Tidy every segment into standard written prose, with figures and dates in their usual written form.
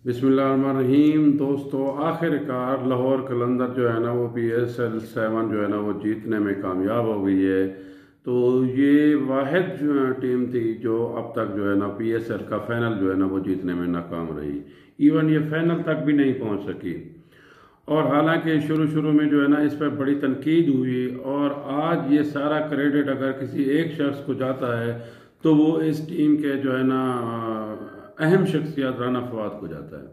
बिस्मिल्लाहिर्रहमानिर्रहीम। दोस्तों, आखिरकार लाहौर कलंदर जो है ना वो PSL 7 जो है ना वो जीतने में कामयाब हो गई है। तो ये वाहिद टीम थी जो अब तक जो है ना PSL का फाइनल जो है ना वो जीतने में नाकाम रही। इवन ये फाइनल तक भी नहीं पहुंच सकी। और हालांकि शुरू में जो है ना इस पर बड़ी तनकीद हुई, और आज ये सारा क्रेडिट अगर किसी एक शख्स को जाता है तो वो इस टीम के जो है ना अहम शख्सियत राना फवाद को जाता है।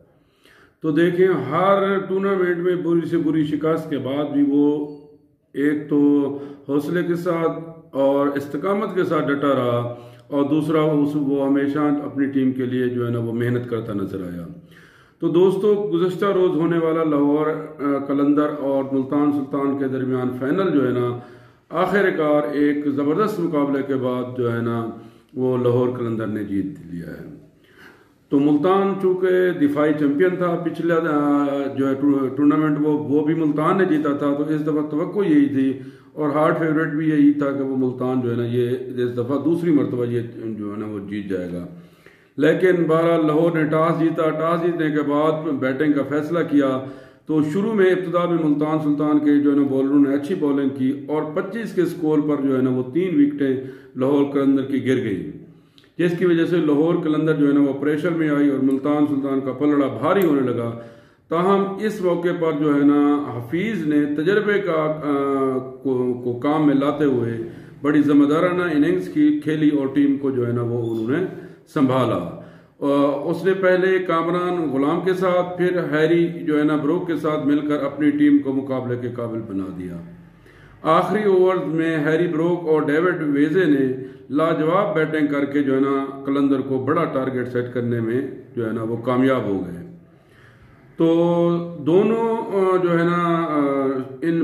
तो देखें, हर टूर्नामेंट में बुरी से बुरी शिकस्त के बाद भी वो एक तो हौसले के साथ और इस्तकामत के साथ डटा रहा, और दूसरा वो हमेशा अपनी टीम के लिए जो है ना वो मेहनत करता नजर आया। तो दोस्तों, गुज़श्ता रोज़ होने वाला लाहौर कलंदर और मुल्तान सुल्तान के दरमियान फाइनल जो है ना आखिरकार एक ज़बरदस्त मुकाबले के बाद जो है ना वो लाहौर कलंदर ने जीत लिया है। तो मुल्तान चूँकि दिफाई चैंपियन था, पिछला जो है टूर्नामेंट वो भी मुल्तान ने जीता था, तो इस दफ़ा तवक्को यही थी और हार्ड फेवरेट भी यही था कि वो मुल्तान जो है ना ये इस दफ़ा दूसरी मरतबा ये जो है ना वो जीत जाएगा। लेकिन बहरहाल लाहौर ने टॉस जीता। टॉस जीतने के बाद बैटिंग का फैसला किया। तो शुरू में इब्तिदा में मुल्तान सुल्तान के जो है ना बॉलरों ने अच्छी बॉलिंग की, और 25 के स्कोर पर जो है ना वो 3 विकेटें लाहौर कलंदर की गिर गई, जिसकी वजह से लाहौर कलंदर जो है ना वो प्रेशर में आई और मुल्तान सुल्तान का पलड़ा भारी होने लगा। ताहम इस मौके पर जो है ना हफीज़ ने तजर्बे को काम में लाते हुए बड़ी ज़िम्मेदाराना इनिंग्स की खेली और टीम को जो है ना वो उन्होंने संभाला। उसने पहले कामरान गुलाम के साथ, फिर हैरी जो है ना ब्रोक के साथ मिलकर अपनी टीम को मुकाबले के काबिल बना दिया। आखिरी ओवर्स में हैरी ब्रोक और डेविड वेजे ने लाजवाब बैटिंग करके जो है ना कलंदर को बड़ा टारगेट सेट करने में जो है ना वो कामयाब हो गए। तो दोनों जो है ना इन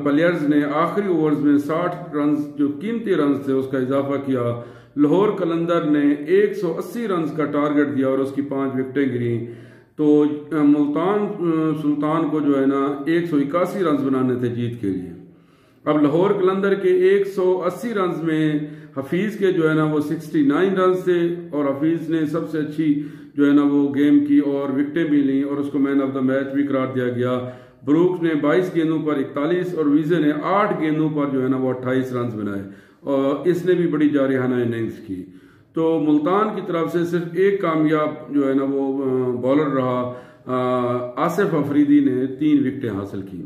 प्लेयर्स ने आखिरी ओवर्स में 60 रन जो कीमती रन थे उसका इजाफा किया। लाहौर कलंदर ने 180 रन का टारगेट दिया और उसकी 5 विकेटें गिरी। तो मुल्तान सुल्तान को जो है ना 181 रन बनाने थे जीत के लिए। अब लाहौर कलंदर के 180 रन में हफीज़ के जो है ना वो 69 रन थे, और हफीज़ ने सबसे अच्छी जो है ना वो गेम की और विकेटें भी ली और उसको मैन ऑफ द मैच भी करार दिया गया। ब्रूक्स ने 22 गेंदों पर 41 और वीजे ने 8 गेंदों पर जो है ना वो 28 रन बनाए, और इसने भी बड़ी जारिहाना इनिंग्स की। तो मुल्तान की तरफ से सिर्फ एक कामयाब जो है ना वो बॉलर रहा, आसिफ अफरीदी ने 3 विकेटें हासिल की।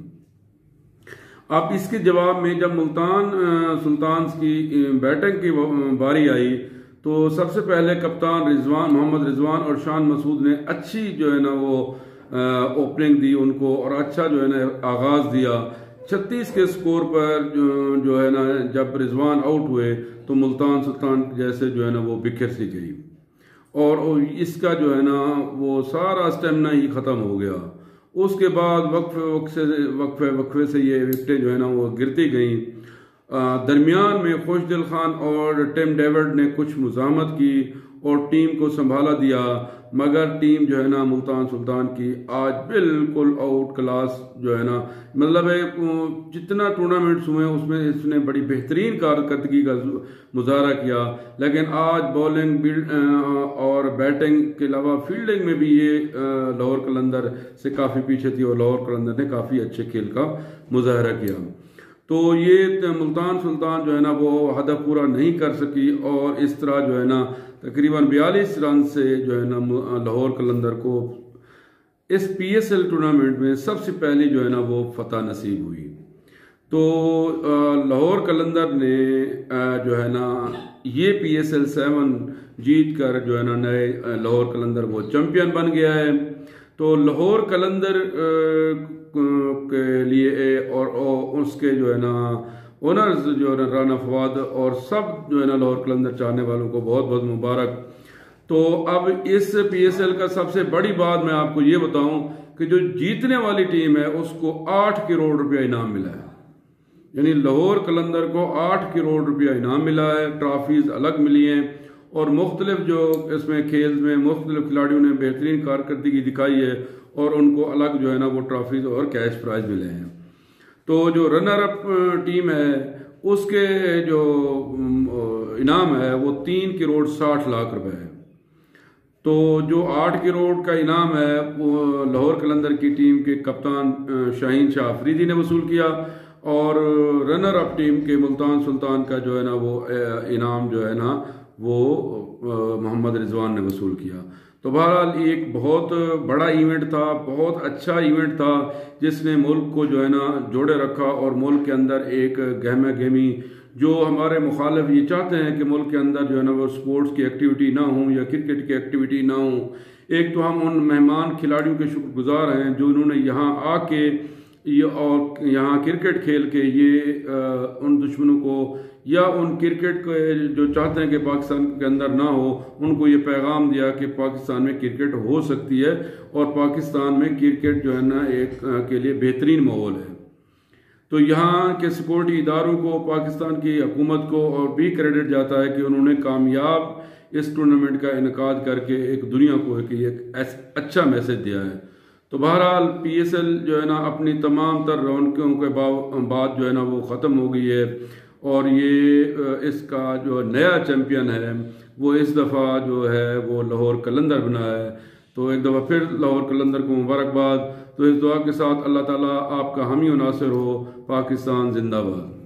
अब इसके जवाब में जब मुल्तान सुल्तान की बैटिंग की बारी आई तो सबसे पहले कप्तान मोहम्मद रिजवान और शान मसूद ने अच्छी जो है ना वो ओपनिंग दी उनको, और अच्छा जो है ना आगाज दिया। 36 के स्कोर पर जो है ना जब रिजवान आउट हुए तो मुल्तान सुल्तान जैसे जो है ना वो बिखर सी गई, और इसका जो है ना वो सारा स्टेमिना ही ख़त्म हो गया। उसके बाद वक्फे से ये विकेटें जो है ना वो गिरती गईं। दरमियान में खुशदिल खान और टिम डेविड ने कुछ मुज़ाहमत की और टीम को संभाला दिया, मगर टीम जो है ना मुल्तान सुल्तान की आज बिल्कुल आउट क्लास जो है ना, मतलब जितना टूर्नामेंट्स हुए उसमें इसने बड़ी बेहतरीन कारकर्दगी का मुजाहरा किया। लेकिन आज बॉलिंग और बैटिंग के अलावा फील्डिंग में भी ये लाहौर कलंदर से काफ़ी पीछे थी, और लाहौर कलंदर ने काफ़ी अच्छे खेल का मुजाहरा किया। तो ये मुल्तान सुल्तान जो है ना वो हदफ पूरा नहीं कर सकी, और इस तरह जो है ना तकरीबन 42 रन से जो है ना लाहौर कलंदर को इस PSL टूर्नामेंट में सबसे पहली जो है ना वो फतह नसीब हुई। तो लाहौर कलंदर ने जो है ना ये PSL 7 जीत कर जो है ना नए लाहौर कलंदर वो चैंपियन बन गया है। तो लाहौर कलंदर के लिए और उसके जो है ना ओनर्स जो है ना राना फवाद और सब जो है ना लाहौर कलंदर चाहने वालों को बहुत बहुत मुबारक। तो अब इस PSL का सबसे बड़ी बात मैं आपको ये बताऊं कि जो जीतने वाली टीम है उसको 8 करोड़ रुपया इनाम मिला है। यानी लाहौर कलंदर को 8 करोड़ रुपया इनाम मिला है, ट्रॉफीज अलग मिली हैं, और मुख्तलिफ जो इसमें खेल में मुख्तलिफ खिलाड़ियों ने बेहतरीन कारकर्दगी दिखाई है और उनको अलग जो है ना वो ट्रॉफीज और कैश प्राइज मिले हैं। तो जो रनर अप टीम है उसके जो इनाम है वो 3 करोड़ 60 लाख रुपए है। तो जो 8 करोड़ का इनाम है वो लाहौर कलंदर की टीम के कप्तान शाहीन शाह अफरीदी ने वसूल किया, और रनर अप टीम के मुल्तान सुल्तान का जो है ना वो इनाम जो है ना वो मोहम्मद रिजवान ने वसूल किया। तो बहरहाल एक बहुत बड़ा इवेंट था, बहुत अच्छा इवेंट था, जिसने मुल्क को जो है ना जोड़े रखा, और मुल्क के अंदर एक गहमा गहमी, जो हमारे मुखालिफ ये चाहते हैं कि मुल्क के अंदर जो है ना वो स्पोर्ट्स की एक्टिविटी ना हो या क्रिकेट की एक्टिविटी ना हो। एक तो हम उन मेहमान खिलाड़ियों के शुक्रगुजार हैं जो इन्होंने यहाँ आके ये और यहाँ क्रिकेट खेल के ये उन दुश्मनों को या उन क्रिकेट को जो चाहते हैं कि पाकिस्तान के अंदर ना हो, उनको ये पैगाम दिया कि पाकिस्तान में क्रिकेट हो सकती है, और पाकिस्तान में क्रिकेट जो है ना एक के लिए बेहतरीन माहौल है। तो यहाँ के सिक्योरिटी इदारों को, पाकिस्तान की हुकूमत को और भी क्रेडिट जाता है कि उन्होंने कामयाब इस टूर्नामेंट का इनकाद करके एक दुनिया को एक अच्छा मैसेज दिया है। तो बहरहाल PSL जो है ना अपनी तमाम तर रौनकों के बाद जो है ना वो ख़त्म हो गई है, और ये इसका जो नया चैम्पियन है वो इस दफ़ा जो है वो लाहौर कलंदर बना है। तो एक दफ़ा फिर लाहौर कलंदर को मुबारकबाद। तो इस दुआ के साथ अल्लाह ताला आपका हामी और नासिर हो। पाकिस्तान जिंदाबाद।